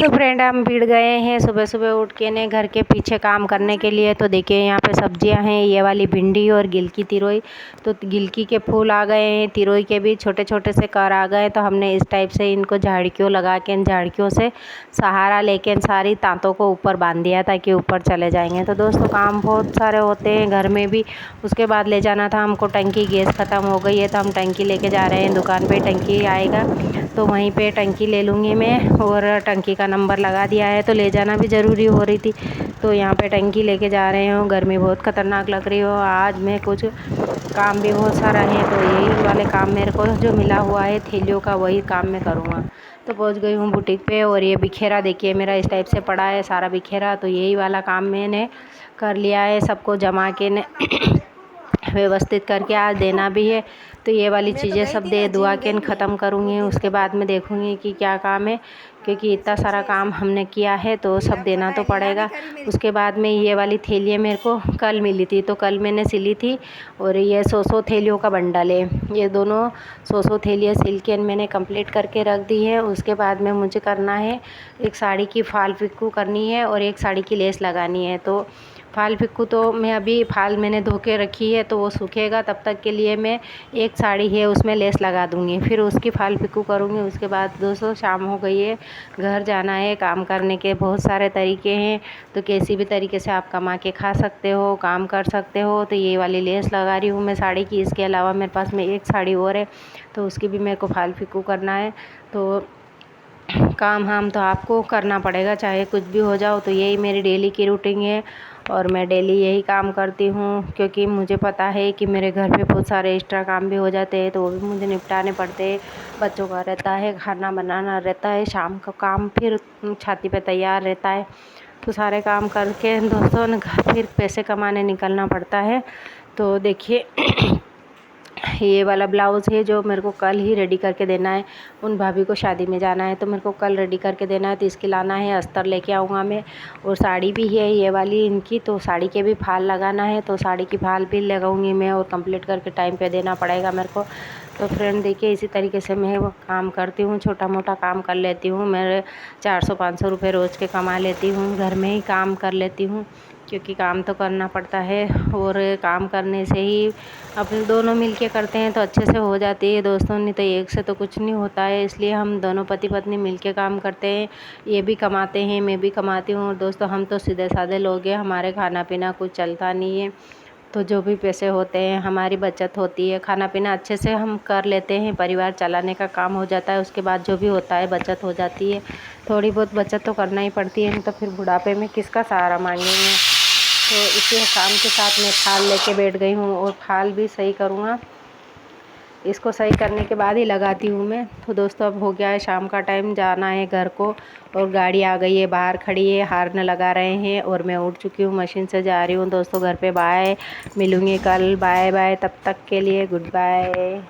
तो फ्रेंड हम भीड़ गए हैं सुबह सुबह उठ के ने घर के पीछे काम करने के लिए। तो देखिए यहाँ पे सब्जियां हैं, ये वाली भिंडी और गिलकी तिरोई। तो गिलकी के फूल आ गए हैं, तिरोई के भी छोटे छोटे से कर आ गए। तो हमने इस टाइप से इनको झाड़ियों लगा के इन झाड़ियों से सहारा लेके इन सारी तांतों को ऊपर बांध दिया ताकि ऊपर चले जाएंगे। तो दोस्तों काम बहुत सारे होते हैं घर में भी। उसके बाद ले जाना था हमको टंकी, गैस ख़त्म हो गई है तो हम टंकी लेके जा रहे हैं। दुकान पे टंकी आएगा तो वहीं पे टंकी ले लूँगी मैं, और टंकी का नंबर लगा दिया है तो ले जाना भी ज़रूरी हो रही थी। तो यहाँ पे टंकी लेके जा रहे हो। गर्मी बहुत ख़तरनाक लग रही हो आज। मैं कुछ काम भी बहुत सारा है तो यही वाले काम मेरे को जो मिला हुआ है थैलियों का वही काम मैं करूँगा। तो पहुँच गई हूँ बुटीक पे। और ये बिखेरा देखिए मेरा इस टाइप से पड़ा है सारा बिखेरा। तो यही वाला काम मैंने कर लिया है, सबको जमा के ने व्यवस्थित करके आज देना भी है। तो ये वाली चीज़ें सब दे दुआ के ख़त्म करूँगी। उसके बाद में देखूँगी कि क्या काम है, क्योंकि इतना सारा काम हमने किया है तो सब देना तो पड़ेगा। उसके बाद में ये वाली थैलियाँ मेरे को कल मिली थी तो कल मैंने सिली थी। और ये 100 थैलियों का बंडल है, ये दोनों 100 थैलियाँ सिल के मैंने कंप्लीट करके रख दी है। उसके बाद में मुझे करना है एक साड़ी की फाल पिक्कू करनी है और एक साड़ी की लेस लगानी है। तो फाल पिक्कू तो मैं अभी फाल मैंने धो के रखी है तो वो सूखेगा, तब तक के लिए मैं एक साड़ी है उसमें लेस लगा दूँगी, फिर उसकी फाल पिक्कू करूँगी। उसके बाद दोस्तों शाम हो गई है, घर जाना है। काम करने के बहुत सारे तरीके हैं, तो किसी भी तरीके से आप कमा के खा सकते हो, काम कर सकते हो। तो ये वाली लेस लगा रही हूँ मैं साड़ी की। इसके अलावा मेरे पास में एक साड़ी और है तो उसकी भी मेरे को फाल पिक्कू करना है। तो काम हम तो आपको करना पड़ेगा चाहे कुछ भी हो जाओ। तो यही मेरी डेली की रूटीन है और मैं डेली यही काम करती हूँ, क्योंकि मुझे पता है कि मेरे घर पे बहुत सारे एक्स्ट्रा काम भी हो जाते हैं तो वो भी मुझे निपटाने पड़ते हैं। बच्चों का रहता है, खाना बनाना रहता है, शाम का काम फिर छाती पे तैयार रहता है। तो सारे काम करके दोस्तों ने घर फिर पैसे कमाने निकलना पड़ता है। तो देखिए ये वाला ब्लाउज़ है जो मेरे को कल ही रेडी करके देना है। उन भाभी को शादी में जाना है तो मेरे को कल रेडी करके देना है, तो इसकी लाना है। अस्तर लेके आऊँगा मैं। और साड़ी भी है ये वाली इनकी, तो साड़ी के भी फाल लगाना है तो साड़ी की फाल भी लगाऊंगी मैं और कंप्लीट करके टाइम पे देना पड़ेगा मेरे को। तो फ्रेंड देखिए इसी तरीके से मैं वो काम करती हूँ, छोटा मोटा काम कर लेती हूँ। मेरे 400-500 रुपये रोज़ के कमा लेती हूँ, घर में ही काम कर लेती हूँ, क्योंकि काम तो करना पड़ता है। और काम करने से ही अपने दोनों मिलके करते हैं तो अच्छे से हो जाती है दोस्तों, नहीं तो एक से तो कुछ नहीं होता है। इसलिए हम दोनों पति पत्नी मिलके काम करते हैं, ये भी कमाते हैं मैं भी कमाती हूँ। और दोस्तों हम तो सीधे साधे लोग हैं, हमारे खाना पीना कुछ चलता नहीं है। तो जो भी पैसे होते हैं हमारी बचत होती है, खाना पीना अच्छे से हम कर लेते हैं, परिवार चलाने का काम हो जाता है। उसके बाद जो भी होता है बचत हो जाती है। थोड़ी बहुत बचत तो करना ही पड़ती है, नहीं तो फिर बुढ़ापे में किसका सहारा मांगेंगे। तो इसी काम के साथ मैं फाल लेके बैठ गई हूँ और फाल भी सही करूँगा। इसको सही करने के बाद ही लगाती हूँ मैं। तो दोस्तों अब हो गया है शाम का टाइम, जाना है घर को। और गाड़ी आ गई है, बाहर खड़ी है, हार्न लगा रहे हैं और मैं उठ चुकी हूँ, मशीन से जा रही हूँ दोस्तों घर पे। बाय, मिलूँगी कल। बाय बाय, तब तक के लिए गुड बाय।